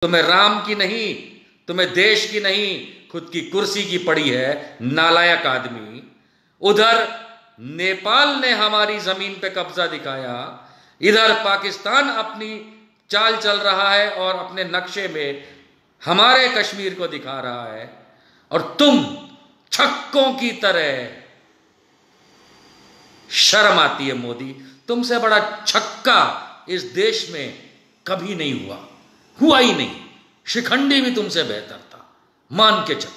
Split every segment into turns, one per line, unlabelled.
तुम्हें राम की नहीं, तुम्हें देश की नहीं, खुद की कुर्सी की पड़ी है, नालायक आदमी। उधर नेपाल ने हमारी जमीन पे कब्जा दिखाया, इधर पाकिस्तान अपनी चाल चल रहा है और अपने नक्शे में हमारे कश्मीर को दिखा रहा है, और तुम छक्कों की तरह। शर्म आती है मोदी, तुमसे बड़ा छक्का इस देश में कभी नहीं हुआ ही नहीं। शिखंडी भी तुमसे बेहतर था, मान के चलो।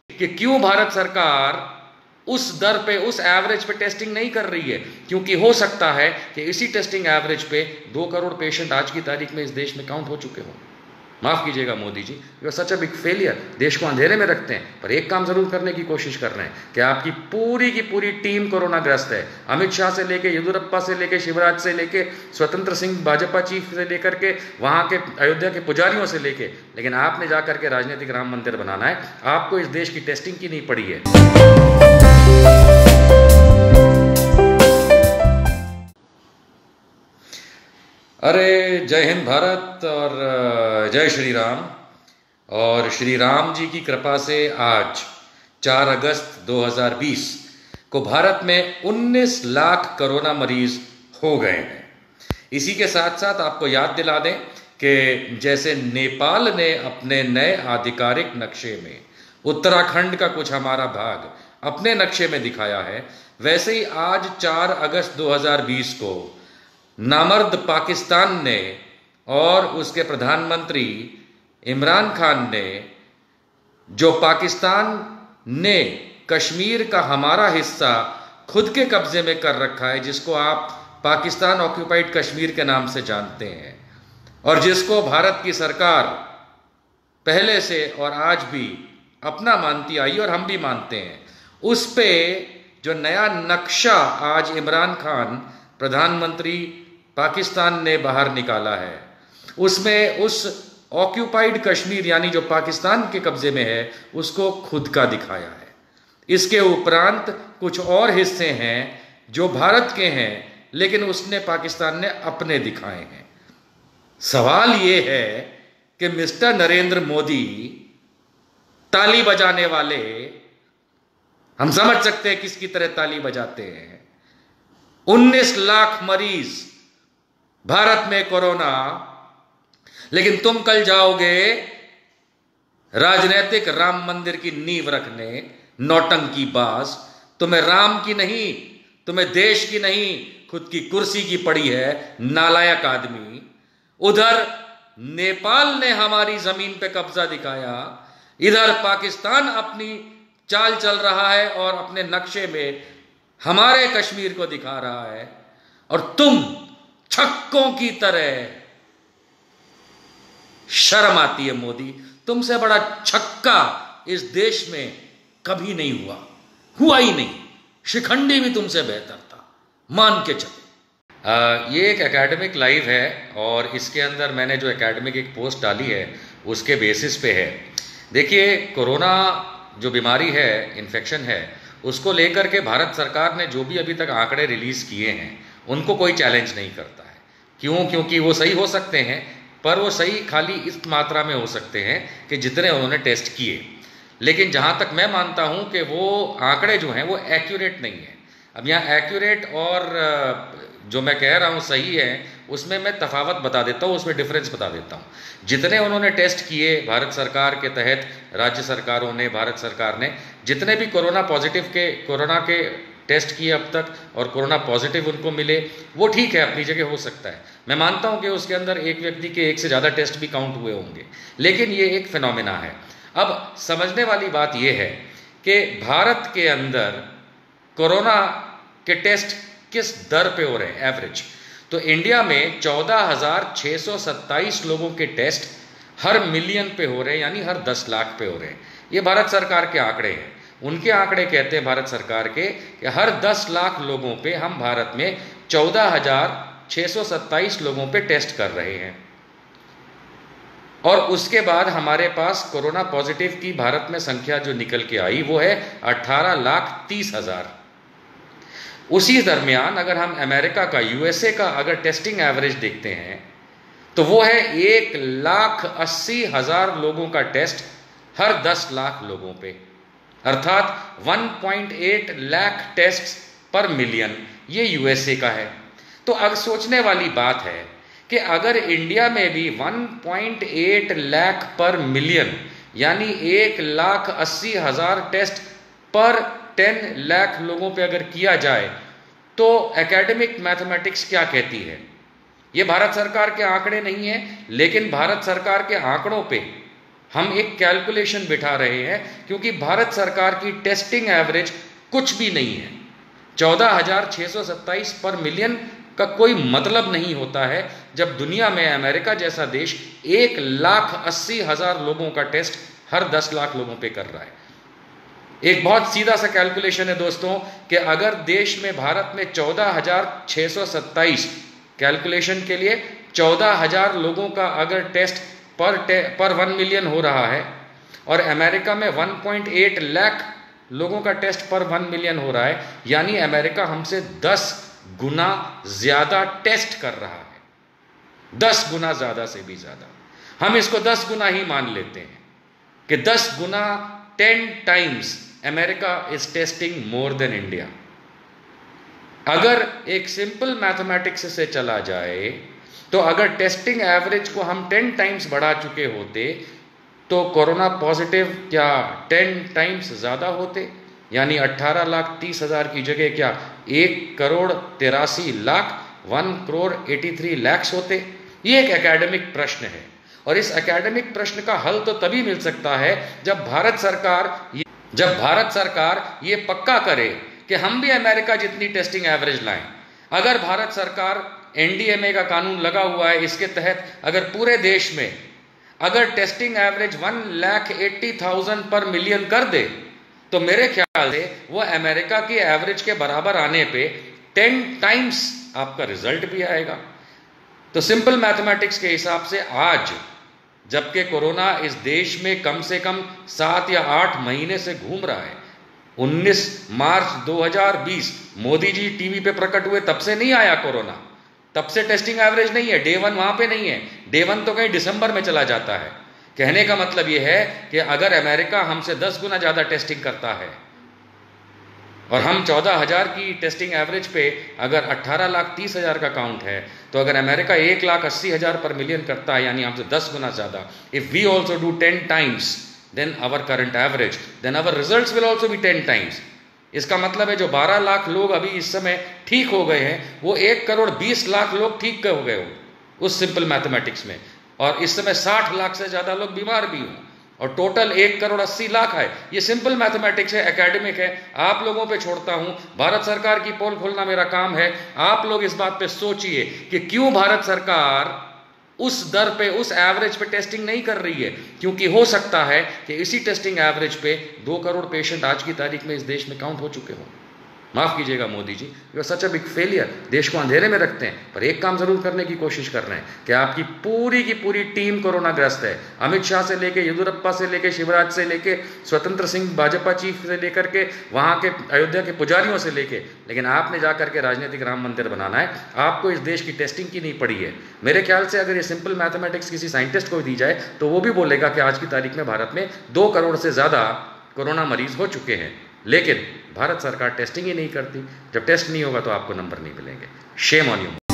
कि क्यों भारत सरकार उस दर पे, उस एवरेज पे टेस्टिंग नहीं कर रही है? क्योंकि हो सकता है कि इसी टेस्टिंग एवरेज पे 2 करोड़ पेशेंट आज की तारीख में इस देश में काउंट हो चुके हों। माफ कीजिएगा Modi ji, you are such a big failure. देश को अंधेरे में रखते हैं, पर एक काम जरूर करने की कोशिश कर रहे हैं कि आपकी पूरी की पूरी टीम कोरोना ग्रस्त है। अमित शाह से लेके, येदियुरप्पा से लेके, शिवराज से लेके, स्वतंत्र सिंह भाजपा चीफ से लेकर के, वहां के अयोध्या के पुजारियों से लेके, लेकिन आपने जाकर के राजनीतिक राम मंदिर बनाना है। आपको इस देश की टेस्टिंग की नहीं पड़ी है। अरे जय हिंद भारत और जय श्री राम। और श्री राम जी की कृपा से आज 4 अगस्त 2020 को भारत में 19 लाख कोरोना मरीज हो गए हैं। इसी के साथ साथ आपको याद दिला दें कि जैसे नेपाल ने अपने नए आधिकारिक नक्शे में उत्तराखंड का कुछ हमारा भाग अपने नक्शे में दिखाया है, वैसे ही आज 4 अगस्त 2020 को नामर्द पाकिस्तान ने और उसके प्रधानमंत्री इमरान खान ने, जो पाकिस्तान ने कश्मीर का हमारा हिस्सा खुद के कब्जे में कर रखा है, जिसको आप पाकिस्तान ऑक्यूपाइड कश्मीर के नाम से जानते हैं, और जिसको भारत की सरकार पहले से और आज भी अपना मानती आई और हम भी मानते हैं, उस पे जो नया नक्शा आज इमरान खान प्रधानमंत्री पाकिस्तान ने बाहर निकाला है, उसमें उस ऑक्यूपाइड कश्मीर यानी जो पाकिस्तान के कब्जे में है उसको खुद का दिखाया है। इसके उपरांत कुछ और हिस्से हैं जो भारत के हैं, लेकिन उसने पाकिस्तान ने अपने दिखाए हैं। सवाल ये है कि मिस्टर नरेंद्र मोदी ताली बजाने वाले, हम समझ सकते हैं किसकी तरह ताली बजाते हैं। 19 लाख मरीज भारत में कोरोना, लेकिन तुम कल जाओगे राजनीतिक राम मंदिर की नींव रखने, नौटंकी बाज। तुम्हें राम की नहीं, तुम्हें देश की नहीं, खुद की कुर्सी की पड़ी है, नालायक आदमी। उधर नेपाल ने हमारी जमीन पे कब्जा दिखाया, इधर पाकिस्तान अपनी चाल चल रहा है और अपने नक्शे में हमारे कश्मीर को दिखा रहा है, और तुम छक्कों की तरह। शर्म आती है मोदी, तुमसे बड़ा छक्का इस देश में कभी नहीं हुआ ही नहीं। शिखंडी भी तुमसे बेहतर था, मान के चलो। ये एक एकेडमिक लाइव है और इसके अंदर मैंने जो एकेडमिक एक पोस्ट डाली है उसके बेसिस पे है। देखिए, कोरोना जो बीमारी है, इन्फेक्शन है, उसको लेकर के भारत सरकार ने जो भी अभी तक आंकड़े रिलीज किए हैं उनको कोई चैलेंज नहीं करता है। क्यों? क्योंकि वो सही हो सकते हैं, पर वो सही खाली इस मात्रा में हो सकते हैं कि जितने उन्होंने टेस्ट किए। लेकिन जहाँ तक मैं मानता हूँ कि वो आंकड़े जो हैं वो एक्यूरेट नहीं है। अब यहाँ एक्यूरेट और जो मैं कह रहा हूँ सही है, उसमें मैं तफावत बता देता हूँ, उसमें डिफरेंस बता देता हूँ। जितने उन्होंने टेस्ट किए भारत सरकार के तहत, राज्य सरकारों ने, भारत सरकार ने जितने भी कोरोना के टेस्ट किए अब तक और कोरोना पॉजिटिव उनको मिले, वो ठीक है, अपनी जगह हो सकता है। मैं मानता हूँ कि उसके अंदर एक व्यक्ति के एक से ज़्यादा टेस्ट भी काउंट हुए होंगे, लेकिन ये एक फिनोमिना है। अब समझने वाली बात यह है कि भारत के अंदर कोरोना के टेस्ट किस दर पे हो रहे हैं एवरेज। तो इंडिया में 14,627 लोगों के टेस्ट हर मिलियन पे हो रहे हैं, यानी हर 10 लाख पे हो रहे हैं। ये भारत सरकार के आंकड़े हैं। उनके आंकड़े कहते हैं भारत सरकार के कि हर 10 लाख लोगों पे हम भारत में 14,627 लोगों पे टेस्ट कर रहे हैं। और उसके बाद हमारे पास कोरोना पॉजिटिव की भारत में संख्या जो निकल के आई वो है 18,30,000। उसी दरमियान अगर हम अमेरिका का, यूएसए का अगर टेस्टिंग एवरेज देखते हैं तो वो है 1,80,000 लोगों का टेस्ट हर 10 लाख लोगों पे, अर्थात 1.8 लाख टेस्ट पर मिलियन। ये यूएसए का है। तो अब सोचने वाली बात है कि अगर इंडिया में भी 1.8 लाख पर मिलियन यानी 1,80,000 टेस्ट पर 10 लाख लोगों पे अगर किया जाए तो एकेडमिक मैथमेटिक्स क्या कहती है? ये भारत सरकार के आंकड़े नहीं है, लेकिन भारत सरकार के आंकड़ों पे हम एक कैलकुलेशन बिठा रहे हैं, क्योंकि भारत सरकार की टेस्टिंग एवरेज कुछ भी नहीं है। 14,627 पर मिलियन का कोई मतलब नहीं होता है जब दुनिया में अमेरिका जैसा देश 1,80,000 लोगों का टेस्ट हर 10 लाख लोगों पे कर रहा है। एक बहुत सीधा सा कैलकुलेशन है दोस्तों कि अगर देश में भारत में 14,627 कैलकुलेशन के लिए 14,000 लोगों का अगर टेस्ट पर 1 मिलियन हो रहा है और अमेरिका में 1.8 लाख लोगों का टेस्ट पर 1 मिलियन हो रहा है, यानी अमेरिका हमसे 10 गुना ज्यादा टेस्ट कर रहा है, 10 गुना ज्यादा से भी ज्यादा। हम इसको 10 गुना ही मान लेते हैं कि 10 गुना 10 times America is testing more than India. अगर एक सिंपल मैथमेटिक्स से चला जाए तो अगर टेस्टिंग एवरेज को हम 10 टाइम्स बढ़ा चुके होते तो कोरोना पॉजिटिव क्या 10 टाइम्स ज़्यादा होते, यानी 18,30,000 की जगह क्या 1,83,00,000 1,83 लाख होते। ये एक एकेडमिक प्रश्न है और इस एकेडमिक प्रश्न का हल तो तभी मिल सकता है जब भारत सरकार ये पक्का करे कि हम भी अमेरिका जितनी टेस्टिंग एवरेज लाएं। अगर भारत सरकार एनडीएमए का कानून लगा हुआ है, इसके तहत अगर पूरे देश में अगर टेस्टिंग एवरेज 1,80,000 पर मिलियन कर दे तो मेरे ख्याल से वो अमेरिका की एवरेज के बराबर आने पे 10 टाइम्स आपका रिजल्ट भी आएगा। तो सिंपल मैथमेटिक्स के हिसाब से आज जबकि कोरोना इस देश में कम से कम 7 या 8 महीने से घूम रहा है, 19 मार्च 2020 मोदी जी टीवी पे प्रकट हुए तब से नहीं आया कोरोना, तब से टेस्टिंग एवरेज नहीं है। डे 1 वहां पे नहीं है, डे 1 तो कहीं दिसंबर में चला जाता है। कहने का मतलब यह है कि अगर अमेरिका हमसे 10 गुना ज्यादा टेस्टिंग करता है और हम 14,000 की टेस्टिंग एवरेज पे अगर 18,30,000 का काउंट है, तो अगर अमेरिका 1,80,000 पर मिलियन करता है यानी हमसे 10 गुना ज्यादा, if we also do 10 times then our current average, then our results will also be 10 times. इसका मतलब है जो 12 लाख लोग अभी इस समय ठीक हो गए हैं वो 1,20,00,000 लोग ठीक हो गए हो उस सिंपल मैथमेटिक्स में, और इस समय 60 लाख से ज्यादा लोग बीमार भी हों और टोटल 1,80,00,000 है। ये सिंपल मैथमेटिक्स है, एकेडमिक है, आप लोगों पे छोड़ता हूं। भारत सरकार की पोल खोलना मेरा काम है। आप लोग इस बात पे सोचिए कि क्यों भारत सरकार उस दर पे उस एवरेज पे टेस्टिंग नहीं कर रही है, क्योंकि हो सकता है कि इसी टेस्टिंग एवरेज पे 2 करोड़ पेशेंट आज की तारीख में इस देश में काउंट हो चुके हों। माफ कीजिएगा Modi ji, you are such a big failure. देश को अंधेरे में रखते हैं, पर एक काम जरूर करने की कोशिश कर रहे हैं कि आपकी पूरी की पूरी टीम कोरोना ग्रस्त है। अमित शाह से लेके येदियुरप्पा से लेके शिवराज से लेके स्वतंत्र सिंह भाजपा चीफ से लेकर के वहां के अयोध्या के पुजारियों से लेके, लेकिन आपने जाकर के राजनीतिक राम मंदिर बनाना है। आपको इस देश की टेस्टिंग की नहीं पड़ी है। मेरे ख्याल से अगर ये सिंपल मैथमेटिक्स किसी साइंटिस्ट को दी जाए तो वो भी बोलेगा कि आज की तारीख में भारत में 2 करोड़ से ज्यादा कोरोना मरीज हो चुके हैं, लेकिन भारत सरकार टेस्टिंग ही नहीं करती। जब टेस्ट नहीं होगा तो आपको नंबर नहीं मिलेंगे। Shame on you.